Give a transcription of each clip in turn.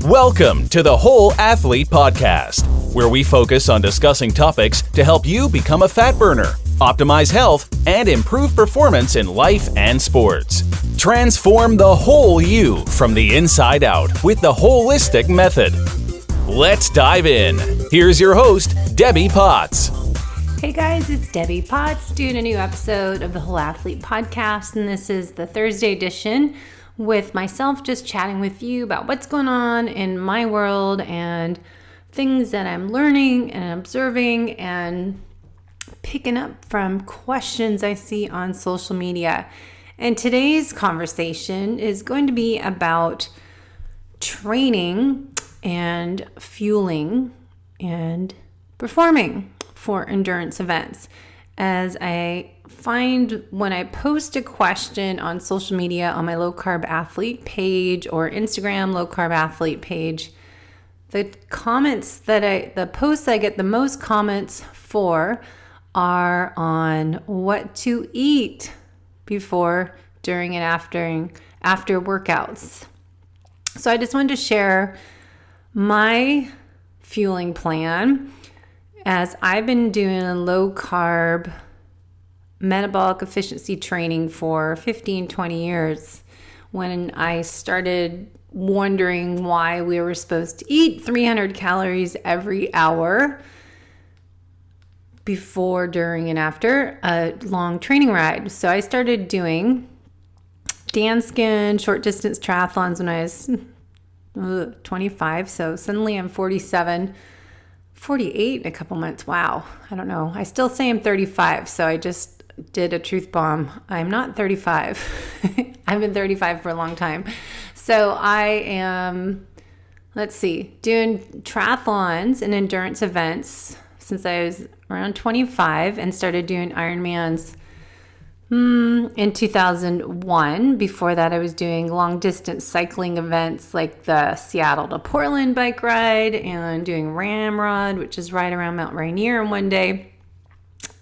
Welcome to the Whole Athlete Podcast, where we focus on discussing topics to help you become a fat burner, optimize health, and improve performance in life and sports. Transform the whole you from the inside out with the holistic method. Let's dive in. Here's your host, Debbie Potts. Hey guys, it's Debbie Potts doing a new episode of the Whole Athlete Podcast, and this is the Thursday edition with myself just chatting with you about what's going on in my world and things that I'm learning and observing and picking up from questions I see on social media. And today's conversation is going to be about training and fueling and performing for endurance events. As I find when I post a question on social media on my low-carb athlete page or Instagram low-carb athlete page, the posts I get the most comments for are on what to eat before, during, and after workouts. So I just wanted to share my fueling plan as I've been doing low-carb metabolic efficiency training for 15, 20 years. When I started wondering why we were supposed to eat 300 calories every hour before, during, and after a long training ride. So I started doing Dan short distance triathlons when I was 25. So suddenly I'm 47, 48 in a couple months. Wow. I don't know. I still say I'm 35. So I just did a truth bomb. I'm not 35. I've been 35 for a long time. So I am, doing triathlons and endurance events since I was around 25 and started doing Ironmans in 2001. Before that, I was doing long distance cycling events like the Seattle to Portland bike ride and doing Ramrod, which is right around Mount Rainier in one day.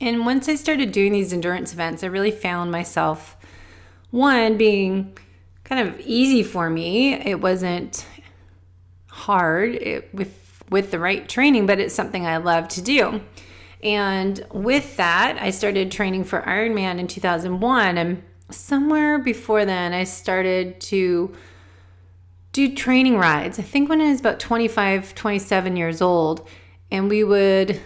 And once I started doing these endurance events, I really found myself, one, being kind of easy for me. It wasn't hard with the right training, but it's something I love to do. And with that, I started training for Ironman in 2001. And somewhere before then, I started to do training rides. I think when I was about 25, 27 years old, and we would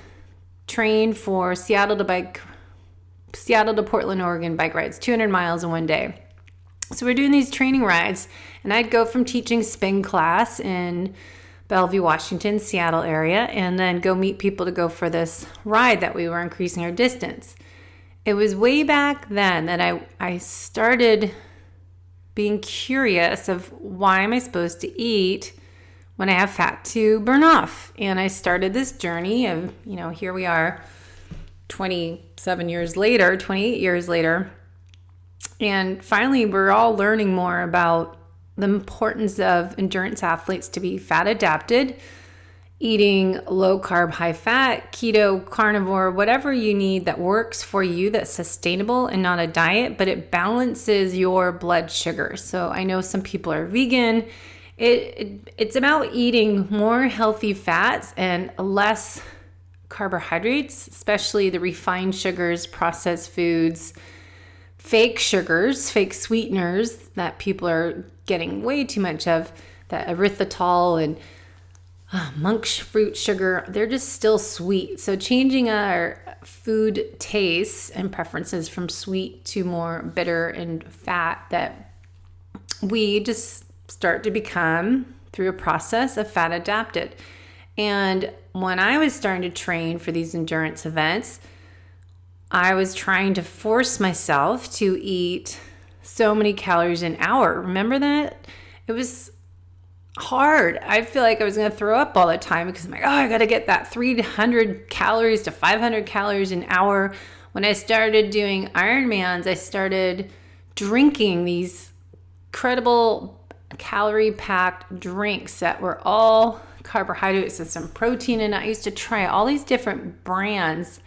train for Seattle to Portland, Oregon bike rides, 200 miles in one day. So we're doing these training rides, and I'd go from teaching spin class in Bellevue, Washington, Seattle area, and then go meet people to go for this ride that we were increasing our distance. It was way back then that I started being curious of why am I supposed to eat when I have fat to burn off. And I started this journey of, here we are 28 years later. And finally, we're all learning more about the importance of endurance athletes to be fat adapted, eating low carb, high fat, keto, carnivore, whatever you need that works for you, that's sustainable and not a diet, but it balances your blood sugar. So I know some people are vegan. It's about eating more healthy fats and less carbohydrates, especially the refined sugars, processed foods, fake sugars, fake sweeteners that people are getting way too much of, that erythritol and monk fruit sugar, they're just still sweet. So changing our food tastes and preferences from sweet to more bitter and fat, that we just start to become through a process of fat adapted. And when I was starting to train for these endurance events, I was trying to force myself to eat so many calories an hour. Remember that? It was hard. I feel like I was going to throw up all the time because I'm like, I got to get that 300 calories to 500 calories an hour. When I started doing Ironmans, I started drinking these incredible calorie-packed drinks that were all carbohydrates and some protein. And I used to try all these different brands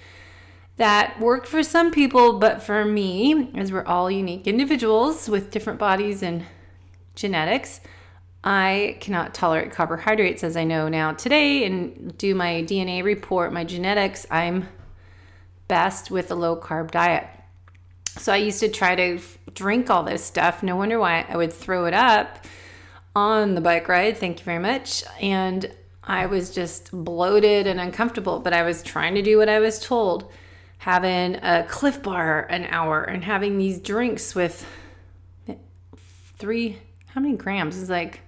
that worked for some people, but for me, as we're all unique individuals with different bodies and genetics, I cannot tolerate carbohydrates, as I know now today, and do my DNA report, my genetics. I'm best with a low-carb diet. So I used to try to drink all this stuff. No wonder why I would throw it up on the bike ride. Thank you very much. And I was just bloated and uncomfortable, but I was trying to do what I was told. Having a Cliff Bar an hour and having these drinks with how many grams? It's like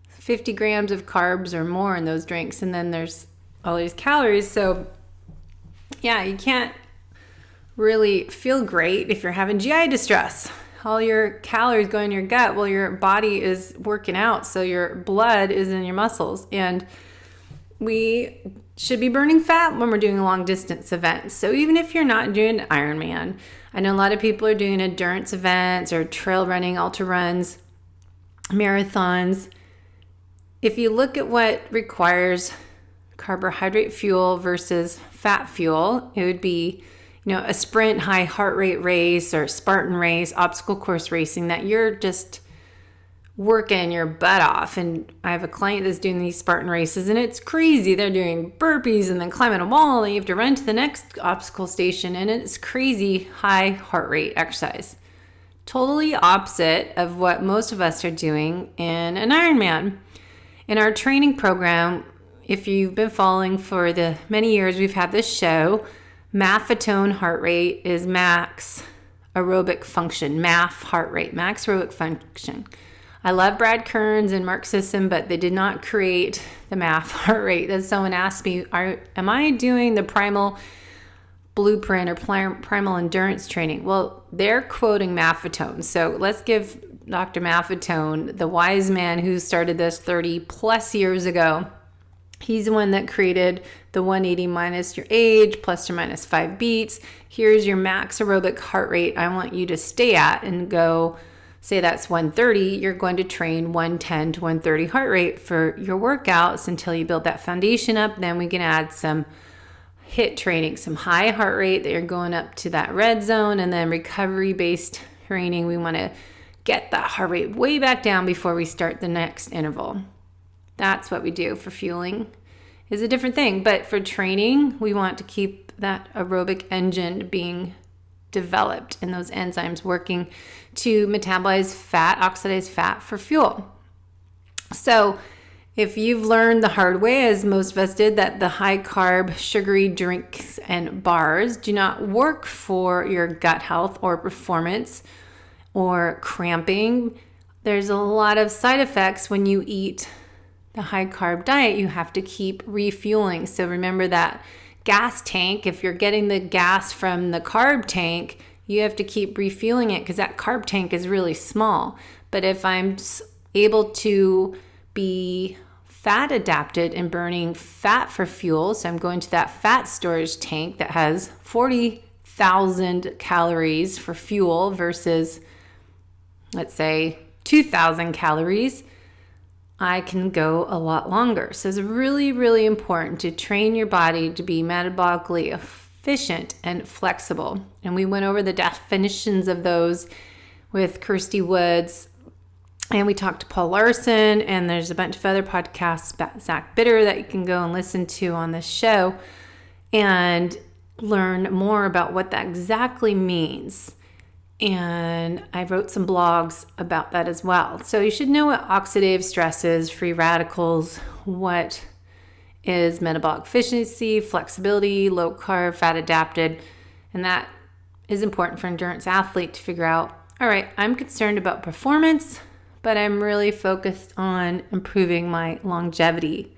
50 grams of carbs or more in those drinks. And then there's all these calories. So yeah, you can't really feel great if you're having GI distress. All your calories go in your gut. Well, your body is working out, so your blood is in your muscles. And we should be burning fat when we're doing long distance events. So even if you're not doing an Ironman, I know a lot of people are doing endurance events or trail running, ultra runs, marathons. If you look at what requires carbohydrate fuel versus fat fuel, it would be, a sprint, high heart rate race or Spartan race, obstacle course racing that you're just working your butt off. And I have a client that's doing these Spartan races and it's crazy. They're doing burpees and then climbing a wall and you have to run to the next obstacle station, and it's crazy high heart rate exercise. Totally opposite of what most of us are doing in an Ironman. In our training program, if you've been following for the many years we've had this show, maffetone heart rate is max aerobic function, MAF heart rate, max aerobic function. I love Brad Kearns and Mark Sisson, but they did not create the MAF heart rate. Then someone asked me, am I doing the primal blueprint or primal endurance training? Well, they're quoting maffetone. So let's give Dr. Maffetone, the wise man who started this 30 plus years ago. He's the one that created the 180 minus your age, plus or minus 5 beats. Here's your max aerobic heart rate I want you to stay at, and go, say that's 130. You're going to train 110 to 130 heart rate for your workouts until you build that foundation up. Then we can add some HIIT training, some high heart rate that you're going up to that red zone, and then recovery-based training. We want to get that heart rate way back down before we start the next interval. That's what we do. For fueling is a different thing. But for training, we want to keep that aerobic engine being developed and those enzymes working to metabolize fat, oxidize fat for fuel. So if you've learned the hard way, as most of us did, that the high carb, sugary drinks and bars do not work for your gut health or performance or cramping, there's a lot of side effects when you eat the high carb diet. You have to keep refueling. So remember that gas tank. If you're getting the gas from the carb tank, you have to keep refueling it because that carb tank is really small. But if I'm able to be fat adapted and burning fat for fuel, so I'm going to that fat storage tank that has 40,000 calories for fuel versus, let's say, 2,000 calories, I can go a lot longer. So it's really, really important to train your body to be metabolically efficient and flexible. And we went over the definitions of those with Kirsty Woods, and we talked to Paul Larson, and there's a bunch of other podcasts about Zach Bitter that you can go and listen to on this show and learn more about what that exactly means. And I wrote some blogs about that as well. So you should know what oxidative stress is, free radicals, what is metabolic efficiency, flexibility, low carb, fat adapted. And that is important for endurance athlete to figure out, all right, I'm concerned about performance, but I'm really focused on improving my longevity.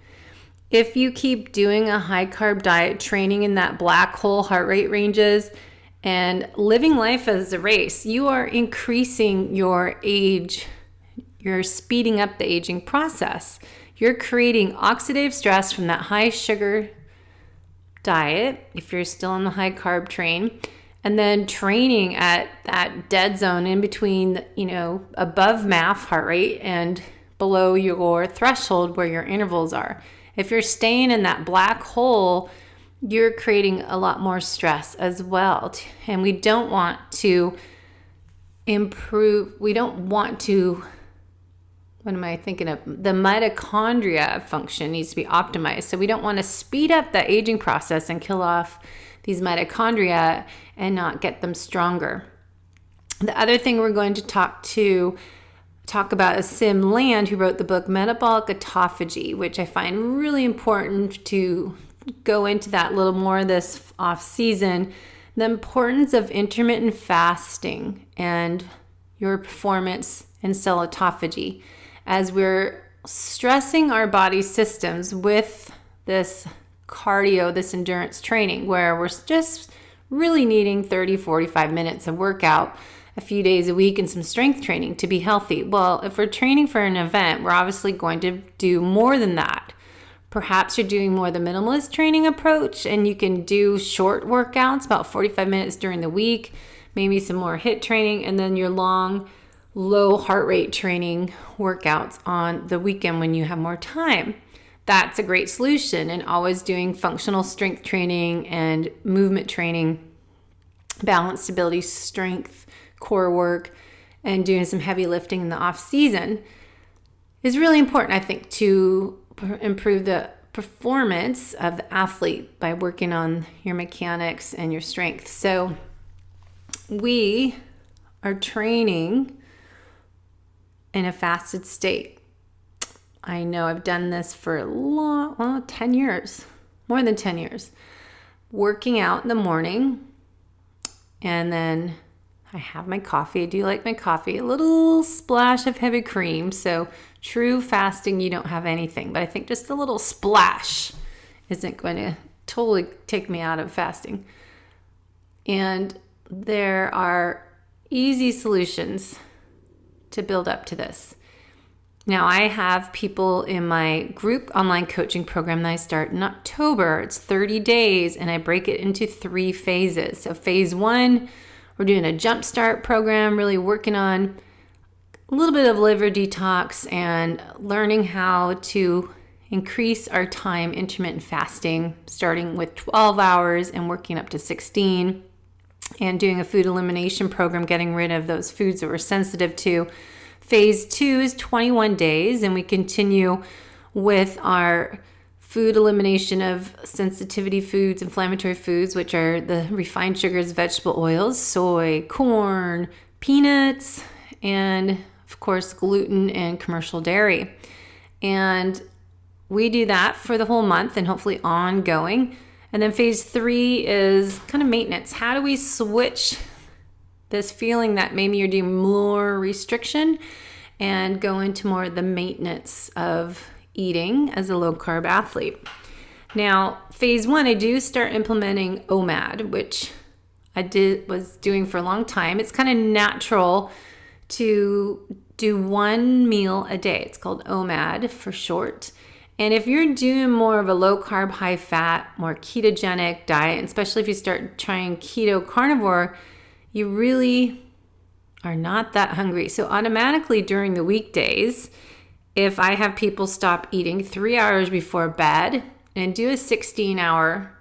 If you keep doing a high carb diet, training in that black hole heart rate ranges, and living life as a race, you are increasing your age. You're speeding up the aging process. You're creating oxidative stress from that high sugar diet, if you're still on the high carb train, and then training at that dead zone in between, above MAF heart rate and below your threshold where your intervals are. If you're staying in that black hole, you're creating a lot more stress as well. And we don't want to improve, we don't want to what am I thinking of? The mitochondria function needs to be optimized. So we don't want to speed up the aging process and kill off these mitochondria and not get them stronger. The other thing we're going to talk about is Sim Land, who wrote the book Metabolic Autophagy, which I find really important to go into that a little more this off season. The importance of intermittent fasting and your performance in cell autophagy, as we're stressing our body systems with this cardio, this endurance training, where we're just really needing 30, 45 minutes of workout a few days a week and some strength training to be healthy. Well, if we're training for an event, we're obviously going to do more than that. Perhaps you're doing more the minimalist training approach, and you can do short workouts, about 45 minutes during the week, maybe some more HIIT training, and then your long, low heart rate training workouts on the weekend when you have more time. That's a great solution. And always doing functional strength training and movement training, balance, stability, strength, core work, and doing some heavy lifting in the off season is really important, I think, to improve the performance of the athlete by working on your mechanics and your strength. So we are training in a fasted state. I know I've done this for 10 years, more than 10 years, working out in the morning, and then I have my coffee. I do like my coffee, a little splash of heavy cream. So true fasting, you don't have anything, but I think just a little splash isn't going to totally take me out of fasting. And there are easy solutions to build up to this. Now, I have people in my group online coaching program that I start in October. It's 30 days, and I break it into 3 phases. So phase 1, we're doing a jumpstart program, really working on a little bit of liver detox and learning how to increase our time intermittent fasting, starting with 12 hours and working up to 16, and doing a food elimination program, getting rid of those foods that we're sensitive to. Phase 2 is 21 days, and we continue with our food elimination of sensitivity foods, inflammatory foods, which are the refined sugars, vegetable oils, soy, corn, peanuts, and of course, gluten and commercial dairy. And we do that for the whole month and hopefully ongoing. And then phase 3 is kind of maintenance. How do we switch this feeling that maybe you're doing more restriction and go into more of the maintenance of eating as a low-carb athlete? Now, phase 1, I do start implementing OMAD, which I was doing for a long time. It's kind of natural to do 1 meal a day. It's called OMAD for short. And if you're doing more of a low-carb, high-fat, more ketogenic diet, especially if you start trying keto carnivore, you really are not that hungry. So automatically during the weekdays, if I have people stop eating 3 hours before bed and do a 16-hour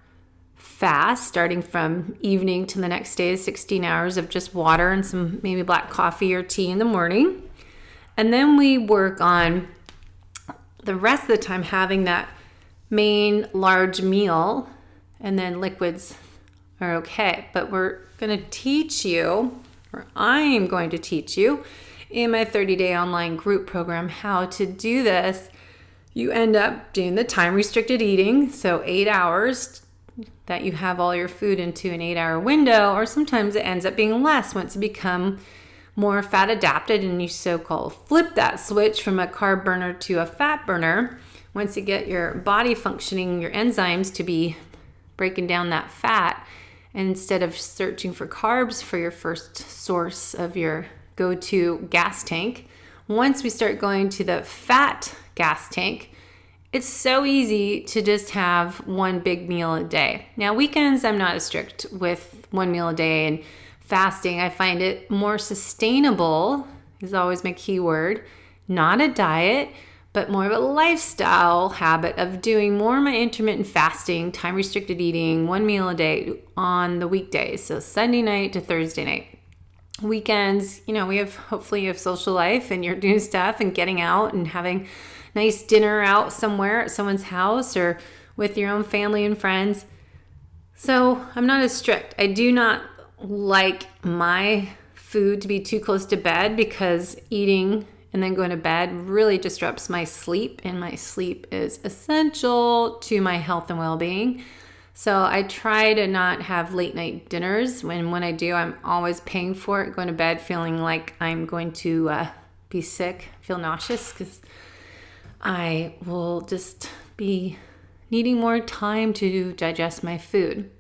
fast, starting from evening to the next day, 16 hours of just water and some maybe black coffee or tea in the morning. And then we work on the rest of the time having that main large meal, and then liquids are okay. But we're going to teach you, or I am going to teach you in my 30-day online group program how to do this. You end up doing the time restricted eating, so 8 hours that you have all your food into an 8-hour window, or sometimes it ends up being less once you become more fat adapted and you so-called flip that switch from a carb burner to a fat burner. Once you get your body functioning, your enzymes to be breaking down that fat, and instead of searching for carbs for your first source of your go-to gas tank, once we start going to the fat gas tank, it's so easy to just have one big meal a day. Now, weekends, I'm not as strict with 1 meal a day, and fasting, I find it more sustainable, is always my key word, not a diet, but more of a lifestyle habit of doing more of my intermittent fasting, time restricted eating, 1 meal a day on the weekdays. So Sunday night to Thursday night. weekends, hopefully you have social life and you're doing stuff and getting out and having nice dinner out somewhere at someone's house or with your own family and friends. So I'm not as strict. I do not like my food to be too close to bed, because eating and then going to bed really disrupts my sleep, and my sleep is essential to my health and well-being. So I try to not have late night dinners. When I do, I'm always paying for it, going to bed feeling like I'm going to be sick, feel nauseous, because I will just be needing more time to digest my food.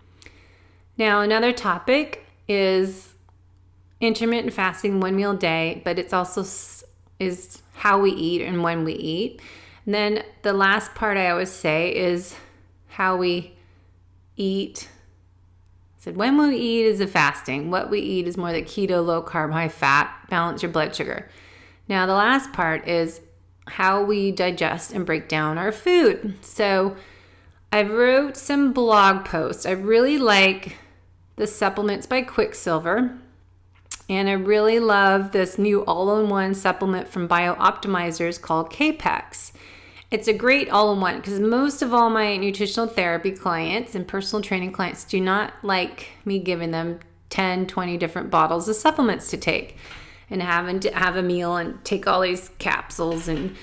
Now, another topic is intermittent fasting, 1 meal a day, but it's also is how we eat and when we eat. And then the last part I always say is how we eat. I said when we eat is the fasting. What we eat is more the keto, low carb, high fat, balance your blood sugar. Now the last part is how we digest and break down our food. So I wrote some blog posts. I really like the supplements by Quicksilver. And I really love this new all-in-one supplement from Biooptimizers called Capex. It's a great all-in-one because most of all my nutritional therapy clients and personal training clients do not like me giving them 10, 20 different bottles of supplements to take and having to have a meal and take all these capsules and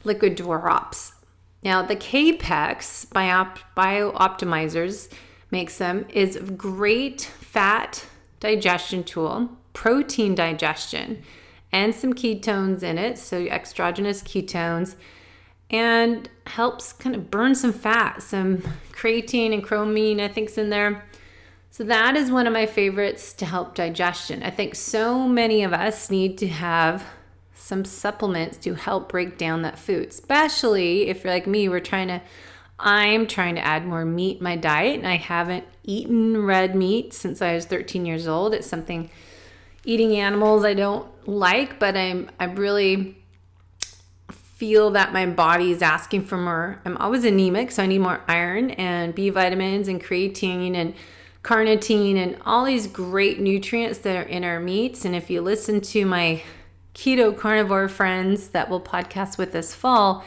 liquid drops. Now, the Capex Biooptimizers makes them is a great fat digestion tool, protein digestion, and some ketones in it, so exogenous ketones, and helps kind of burn some fat, some creatine and chromium I think's in there. So that is one of my favorites to help digestion. I think so many of us need to have some supplements to help break down that food, especially if you're like me, I'm trying to add more meat in my diet, and I haven't eaten red meat since I was 13 years old. It's something, eating animals I don't like, but I really feel that my body is asking for more. I'm always anemic, so I need more iron and B vitamins and creatine and carnitine and all these great nutrients that are in our meats. And if you listen to my keto carnivore friends that will podcast with this fall,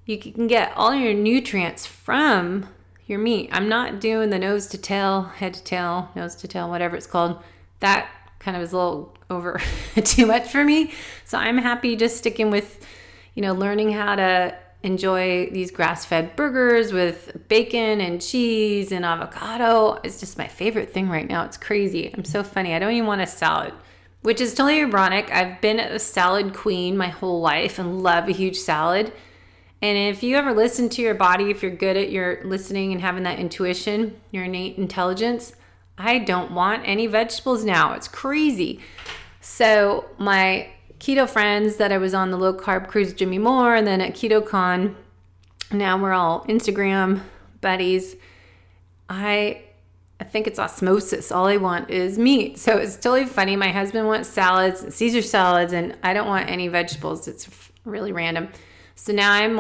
you can get all your nutrients from your meat. I'm not doing the nose to tail, head to tail, nose to tail, whatever it's called. That kind of is a little over too much for me. So I'm happy just sticking with, learning how to enjoy these grass-fed burgers with bacon and cheese and avocado. It's just my favorite thing right now. It's crazy. I'm so funny. I don't even want a salad, which is totally ironic. I've been a salad queen my whole life and love a huge salad. And if you ever listen to your body, if you're good at your listening and having that intuition, your innate intelligence, I don't want any vegetables now. It's crazy. So my keto friends that I was on the low carb cruise, Jimmy Moore, and then at KetoCon, now we're all Instagram buddies. I think it's osmosis. All I want is meat. So it's totally funny. My husband wants salads, Caesar salads, and I don't want any vegetables. It's really random. So now I'm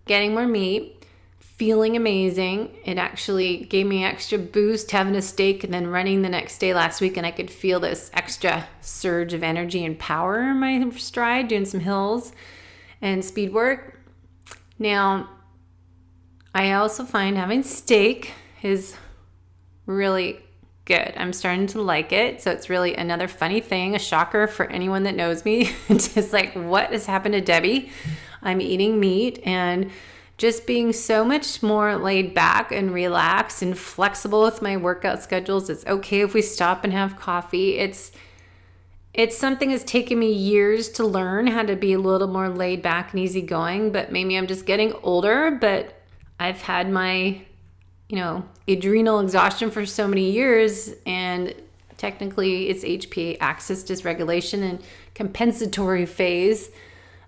getting more meat, feeling amazing. It actually gave me extra boost having a steak and then running the next day last week, and I could feel this extra surge of energy and power in my stride, doing some hills and speed work. Now, I also find having steak is really good. I'm starting to like it. So it's really another funny thing, a shocker for anyone that knows me. It's just like, what has happened to Debbie? I'm eating meat and just being so much more laid back and relaxed and flexible with my workout schedules. It's okay if we stop and have coffee. It's something that's taken me years to learn how to be a little more laid back and easygoing, but maybe I'm just getting older, but I've had my, adrenal exhaustion for so many years, and technically it's HPA axis dysregulation and compensatory phase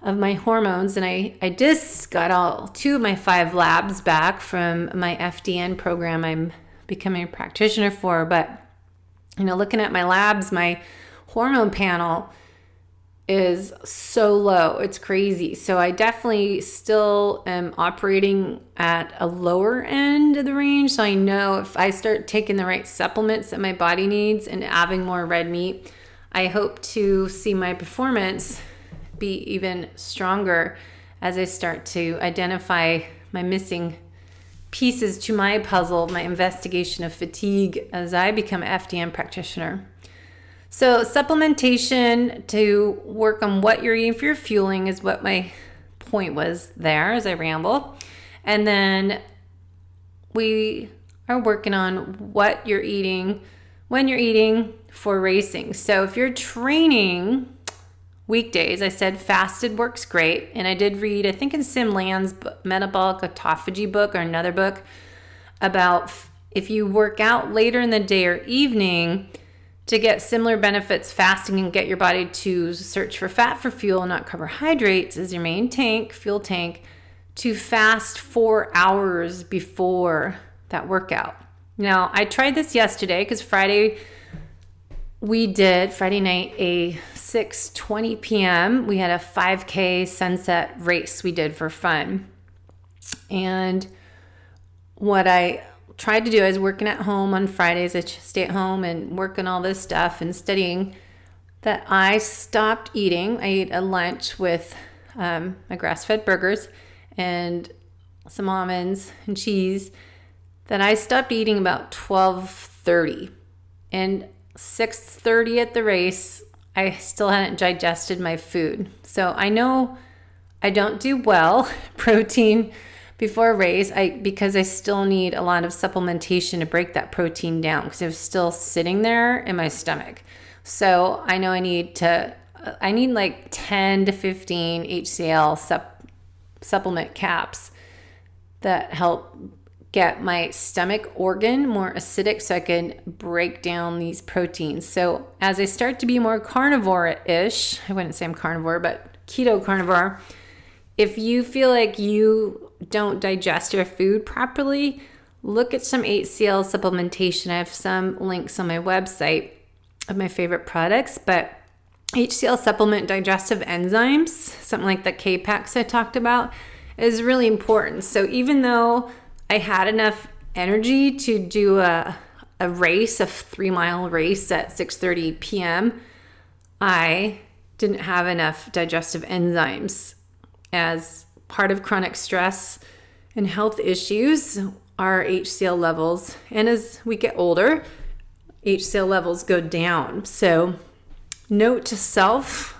of my hormones. And I just got 2 of my 5 labs back from my FDN program I'm becoming a practitioner for. But, looking at my labs, my hormone panel is so low. It's crazy. So I definitely still am operating at a lower end of the range. So I know if I start taking the right supplements that my body needs and having more red meat, I hope to see my performance be even stronger as I start to identify my missing pieces to my puzzle, my investigation of fatigue as I become an FDN practitioner. So supplementation to work on what you're eating for your fueling is what my point was there as I ramble. And then we are working on what you're eating, when you're eating for racing. So if you're training weekdays, I said fasted works great. And I did read, I think in Sim Land's metabolic autophagy book or another book about if you work out later in the day or evening to get similar benefits, fasting and get your body to search for fat for fuel, not carbohydrates as your main tank, fuel tank, to fast 4 hours before that workout. Now, I tried this yesterday because Friday night, a 6:20 p.m. We had a 5K sunset race we did for fun. And what I tried to do, I was working at home on Fridays. I stay at home and work on all this stuff and studying, that I stopped eating. I ate a lunch with my grass-fed burgers and some almonds and cheese, that I stopped eating about 12:30. And 6:30 at the race, I still hadn't digested my food. So I know I don't do well protein before a race because I still need a lot of supplementation to break that protein down because it was still sitting there in my stomach. So I know I need like 10 to 15 HCl supplement caps that help get my stomach organ more acidic so I can break down these proteins. So as I start to be more carnivore-ish, I wouldn't say I'm carnivore, but keto carnivore, if you feel like you don't digest your food properly, look at some HCl supplementation. I have some links on my website of my favorite products, but HCl supplement digestive enzymes, something like the K-Pax I talked about, is really important. So even though I had enough energy to do a race, a 3-mile race at 6:30 p.m., I didn't have enough digestive enzymes. As part of chronic stress and health issues are HCl levels. And as we get older, HCl levels go down. So note to self,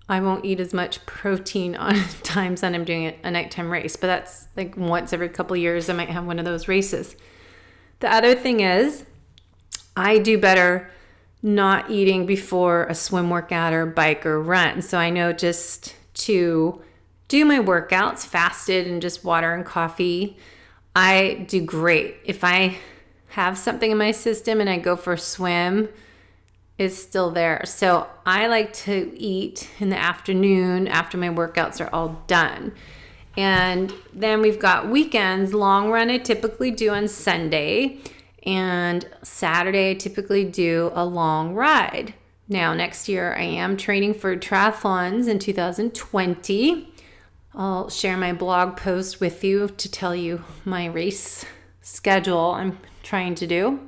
I won't eat as much protein on times that I'm doing a nighttime race, but that's like once every couple of years I might have one of those races. The other thing is I do better not eating before a swim workout or bike or run. So I know just to do my workouts fasted and just water and coffee, I do great. If I have something in my system and I go for a swim, it's still there. So I like to eat in the afternoon after my workouts are all done. And then we've got weekends. Long run I typically do on Sunday, and Saturday I typically do a long ride. Now next year I am training for triathlons in 2020. I'll share my blog post with you to tell you my race schedule I'm trying to do.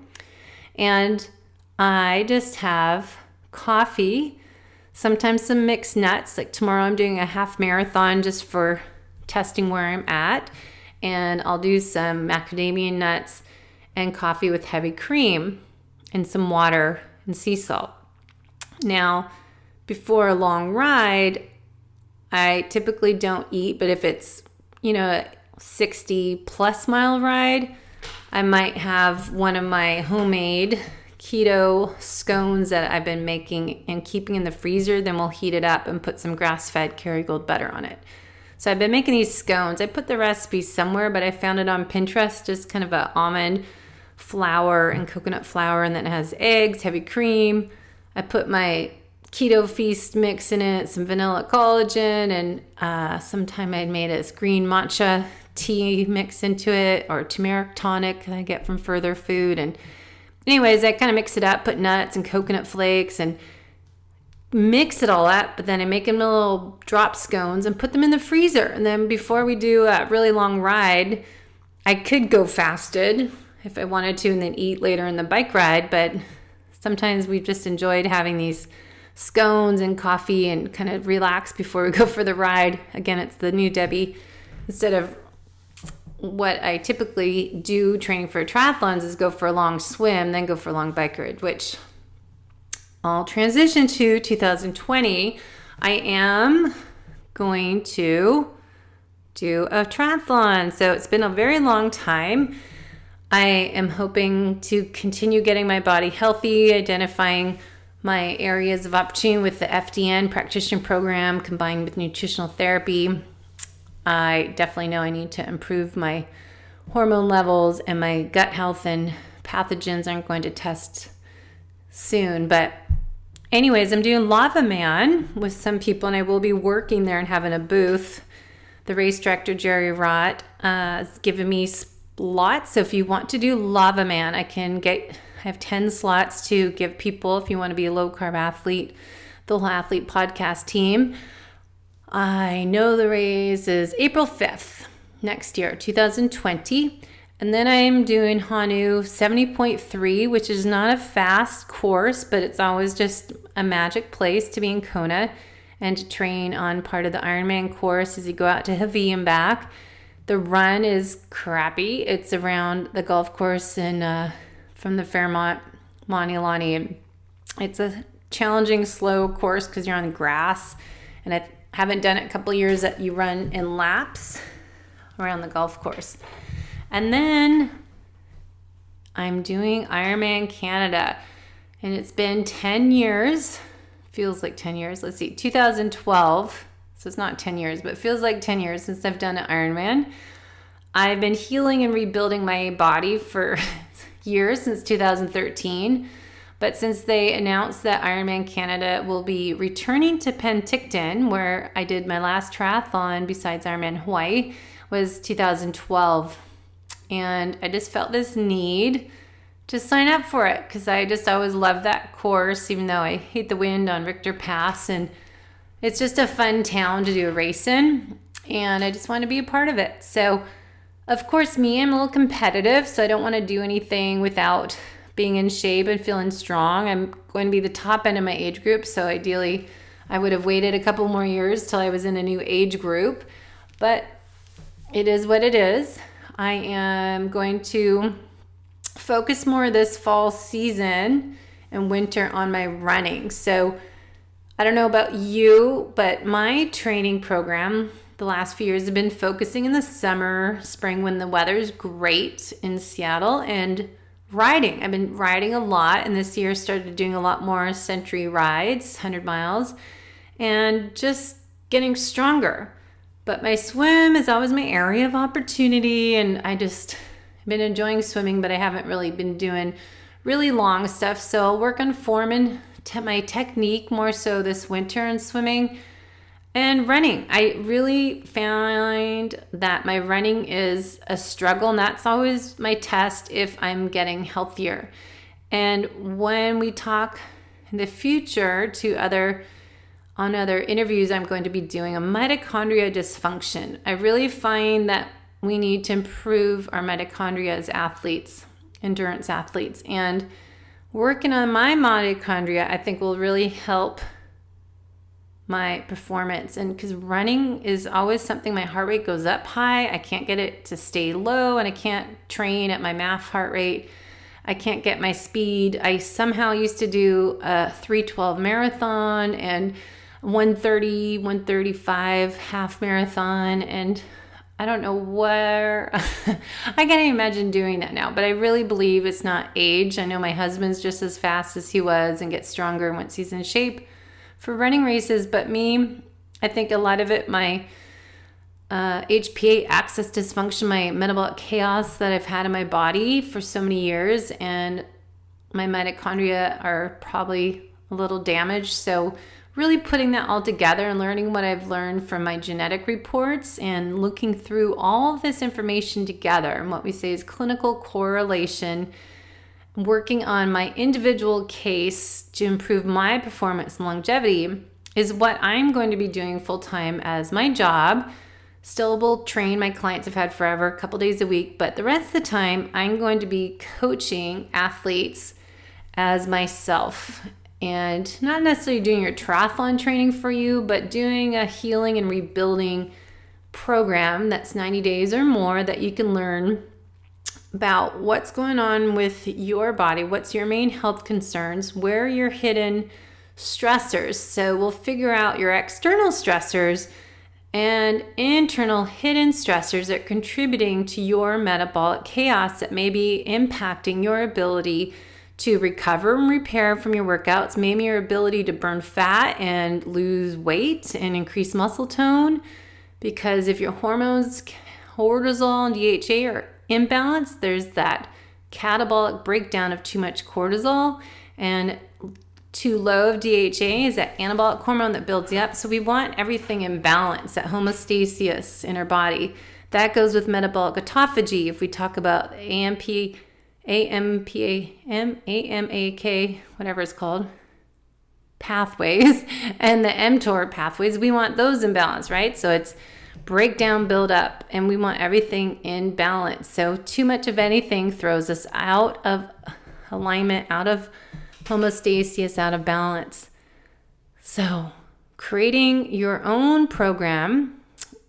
And I just have coffee, sometimes some mixed nuts. Like tomorrow I'm doing a half marathon just for testing where I'm at. And I'll do some macadamia nuts and coffee with heavy cream and some water and sea salt. Now, before a long ride, I typically don't eat, but if it's, a 60 plus mile ride, I might have one of my homemade keto scones that I've been making and keeping in the freezer. Then we'll heat it up and put some grass-fed Kerrygold butter on it. So I've been making these scones. I put the recipe somewhere, but I found it on Pinterest, just kind of an almond flour and coconut flour, and then it has eggs, heavy cream. I put my keto feast mix in it, some vanilla collagen, and sometime I made a green matcha tea mix into it, or turmeric tonic that I get from Further Food. And anyways, I kind of mix it up, put nuts and coconut flakes and mix it all up, but then I make them little drop scones and put them in the freezer. And then before we do a really long ride, I could go fasted if I wanted to and then eat later in the bike ride, but sometimes we've just enjoyed having these scones and coffee and kind of relax before we go for the ride. Again, it's the new Debbie. Instead of what I typically do training for triathlons is go for a long swim, then go for a long bike ride, which I'll transition to 2020. I am going to do a triathlon. So it's been a very long time. I am hoping to continue getting my body healthy, identifying my areas of opportunity with the FDN practitioner program combined with nutritional therapy. I definitely know I need to improve my hormone levels and my gut health, and pathogens I'm going to test soon. But anyways, I'm doing Lava Man with some people, and I will be working there and having a booth. The race director, Jerry Rott, has given me slots. So if you want to do Lava Man, I have 10 slots to give people if you want to be a low-carb athlete, the Whole Athlete podcast team. I know the race is April 5th next year, 2020. And then I'm doing Hanu 70.3, which is not a fast course, but it's always just a magic place to be in Kona and to train on part of the Ironman course as you go out to Hawaii and back. The run is crappy. It's around the golf course in from the Fairmont, Manialani. It's a challenging, slow course because you're on grass. And I haven't done it a couple of years that you run in laps around the golf course. And then I'm doing Ironman Canada. And it's been 10 years. Feels like 10 years. Let's see, 2012. So it's not 10 years, but it feels like 10 years since I've done an Ironman. I've been healing and rebuilding my body for years, since 2013. But since they announced that Ironman Canada will be returning to Penticton, where I did my last triathlon besides Ironman Hawaii, was 2012. And I just felt this need to sign up for it because I just always loved that course, even though I hate the wind on Richter Pass. And it's just a fun town to do a race in. And I just want to be a part of it. So, of course, I'm a little competitive, so I don't want to do anything without being in shape and feeling strong. I'm going to be the top end of my age group, so ideally I would have waited a couple more years till I was in a new age group. But it is what it is. I am going to focus more this fall season and winter on my running. So I don't know about you, but my training program the last few years have been focusing in the summer, spring when the weather's great in Seattle, and riding. I've been riding a lot, and this year started doing a lot more century rides, 100 miles, and just getting stronger. But my swim is always my area of opportunity, and I've been enjoying swimming, but I haven't really been doing really long stuff. So I'll work on form and my technique more so this winter in swimming. And running, I really find that my running is a struggle, and that's always my test if I'm getting healthier. And when we talk in the future on other interviews I'm going to be doing, a mitochondria dysfunction. I really find that we need to improve our mitochondria as athletes, endurance athletes. And working on my mitochondria, I think, will really help my performance. And because running is always something, my heart rate goes up high. I can't get it to stay low, and I can't train at my MAF heart rate. I can't get my speed. I somehow used to do a 3:12 marathon and 1:30, 1:35 half marathon, and I don't know where I can't imagine doing that now, but I really believe it's not age. I know my husband's just as fast as he was and gets stronger once he's in shape for running races. But me, I think a lot of it, my HPA axis dysfunction, my metabolic chaos that I've had in my body for so many years, and my mitochondria are probably a little damaged. So really putting that all together and learning what I've learned from my genetic reports and looking through all of this information together, and what we say is clinical correlation, working on my individual case to improve my performance and longevity is what I'm going to be doing full-time as my job. Still will train my clients I've had forever, a couple days a week, but the rest of the time I'm going to be coaching athletes as myself, and not necessarily doing your triathlon training for you, but doing a healing and rebuilding program that's 90 days or more that you can learn about what's going on with your body, what's your main health concerns, where are your hidden stressors. So we'll figure out your external stressors and internal hidden stressors that are contributing to your metabolic chaos that may be impacting your ability to recover and repair from your workouts, maybe your ability to burn fat and lose weight and increase muscle tone. Because if your hormones, cortisol and DHA are imbalanced, there's that catabolic breakdown of too much cortisol, and too low of DHA is that anabolic hormone that builds you up. So we want everything in balance, that homeostasis in our body. That goes with metabolic autophagy. If we talk about AMP, AMAK, whatever it's called, pathways, and the mTOR pathways, we want those in balance, right? So it's breakdown, build up, and we want everything in balance. So too much of anything throws us out of alignment, out of homeostasis, out of balance. So creating your own program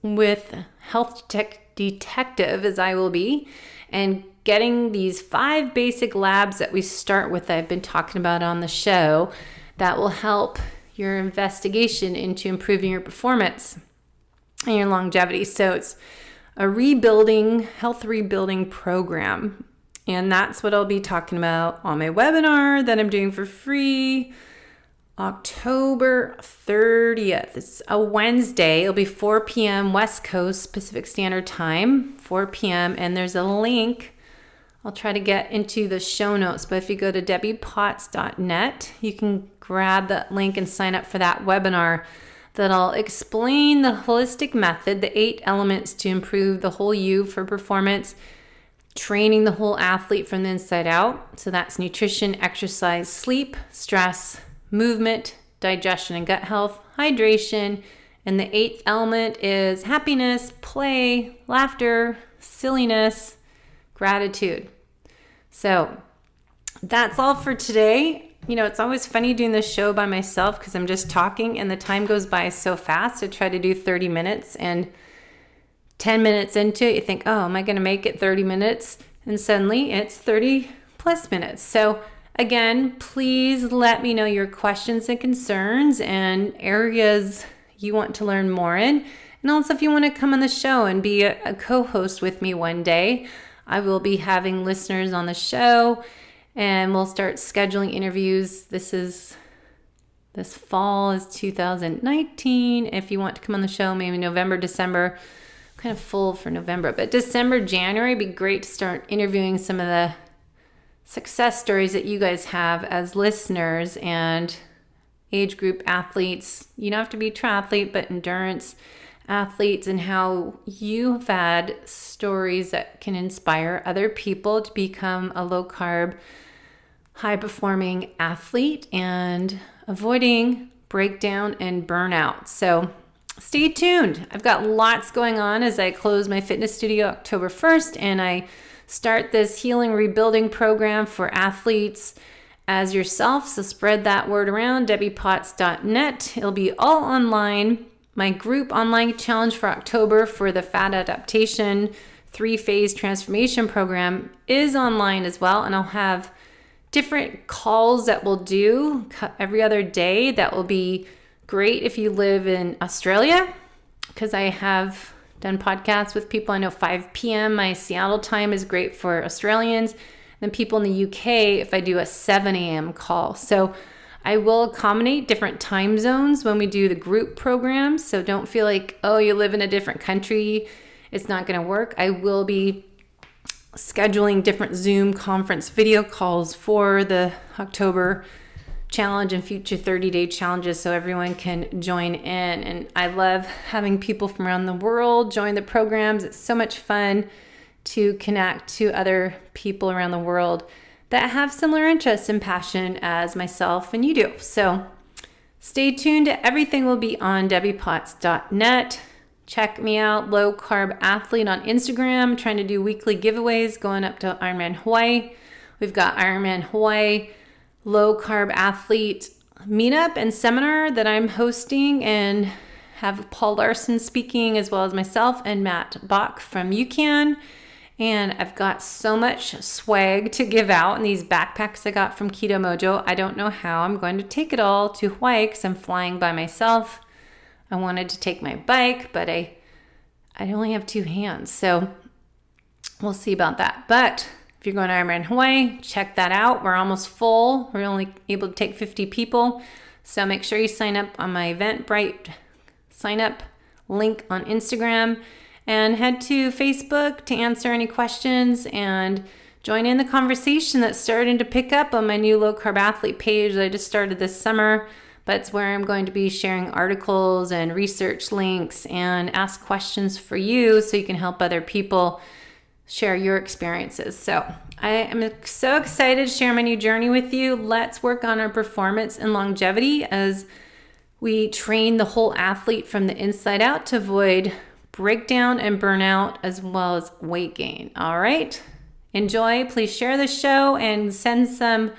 with Health Detective, as I will be, and getting these 5 basic labs that we start with that I've been talking about on the show that will help your investigation into improving your performance and your longevity. So it's a health rebuilding program. And that's what I'll be talking about on my webinar that I'm doing for free October 30th. It's a Wednesday. It'll be 4 p.m. West Coast Pacific Standard Time, 4 p.m. And there's a link I'll try to get into the show notes, but if you go to debbiepotts.net, you can grab that link and sign up for that webinar that'll explain the holistic method, the 8 elements to improve the whole you for performance, training the whole athlete from the inside out. So that's nutrition, exercise, sleep, stress, movement, digestion and gut health, hydration, and the 8th element is happiness, play, laughter, silliness, gratitude. So that's all for today. You know, it's always funny doing this show by myself because I'm just talking and the time goes by so fast. I try to do 30 minutes and 10 minutes into it, you think, oh, am I going to make it 30 minutes? And suddenly it's 30 plus minutes. So again, please let me know your questions and concerns and areas you want to learn more in. And also if you want to come on the show and be a co-host with me one day, I will be having listeners on the show and we'll start scheduling interviews. This fall is 2019. If you want to come on the show, maybe November, December, I'm kind of full for November, but December, January would be great to start interviewing some of the success stories that you guys have as listeners and age group athletes. You don't have to be a triathlete, but endurance athletes, and how you've had stories that can inspire other people to become a low-carb, high-performing athlete and avoiding breakdown and burnout. So stay tuned. I've got lots going on as I close my fitness studio October 1st, and I start this healing rebuilding program for athletes as yourself. So spread that word around, debbiepotts.net. It'll be all online. My group online challenge for October for the fat adaptation 3-phase transformation program is online as well. And I'll have different calls that we'll do every other day. That will be great if you live in Australia, because I have done podcasts with people. I know 5 p.m. my Seattle time is great for Australians. And people in the UK, if I do a 7 a.m. call. So I will accommodate different time zones when we do the group programs. So don't feel like, oh, you live in a different country, it's not going to work. I will be scheduling different Zoom conference video calls for the October challenge and future 30-day challenges so everyone can join in. And I love having people from around the world join the programs. It's so much fun to connect to other people around the world that have similar interests and passion as myself and you do. So stay tuned. Everything will be on debbiepotts.net. Check me out, Low Carb Athlete on Instagram. I'm trying to do weekly giveaways going up to Ironman Hawaii. We've got Ironman Hawaii low-carb athlete meetup and seminar that I'm hosting, and have Paul Larson speaking, as well as myself and Matt Bach from UCAN. And I've got so much swag to give out in these backpacks I got from Keto Mojo. I don't know how I'm going to take it all to Hawaii because I'm flying by myself. I wanted to take my bike, but I only have 2 hands, so we'll see about that. But if you're going to Ironman Hawaii, check that out. We're almost full. We're only able to take 50 people. So make sure you sign up on my Eventbrite sign up link on Instagram, and head to Facebook to answer any questions and join in the conversation that's starting to pick up on my new Low Carb Athlete page that I just started this summer. But it's where I'm going to be sharing articles and research links and ask questions for you so you can help other people share your experiences. So I am so excited to share my new journey with you. Let's work on our performance and longevity as we train the whole athlete from the inside out to avoid breakdown and burnout, as well as weight gain. All right. Enjoy. Please share the show and send some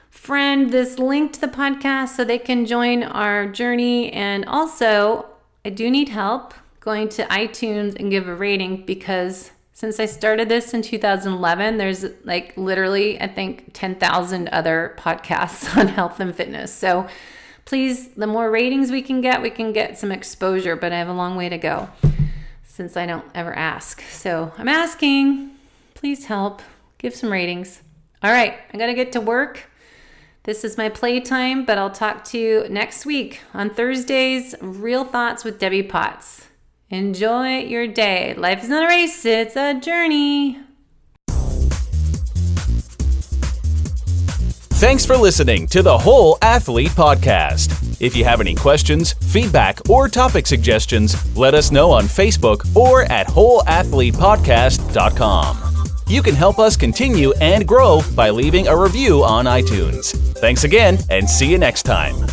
friend this link to the podcast so they can join our journey. And also, I do need help going to iTunes and give a rating, because since I started this in 2011, there's like literally, I think, 10,000 other podcasts on health and fitness. So please, the more ratings we can get some exposure, but I have a long way to go since I don't ever ask. So I'm asking, please help, give some ratings. All right, I got to get to work. This is my playtime, but I'll talk to you next week on Thursdays, Real Thoughts with Debbie Potts. Enjoy your day. Life is not a race, it's a journey. Thanks for listening to the Whole Athlete Podcast. If you have any questions, feedback, or topic suggestions, let us know on Facebook or at wholeathletepodcast.com. You can help us continue and grow by leaving a review on iTunes. Thanks again, and see you next time.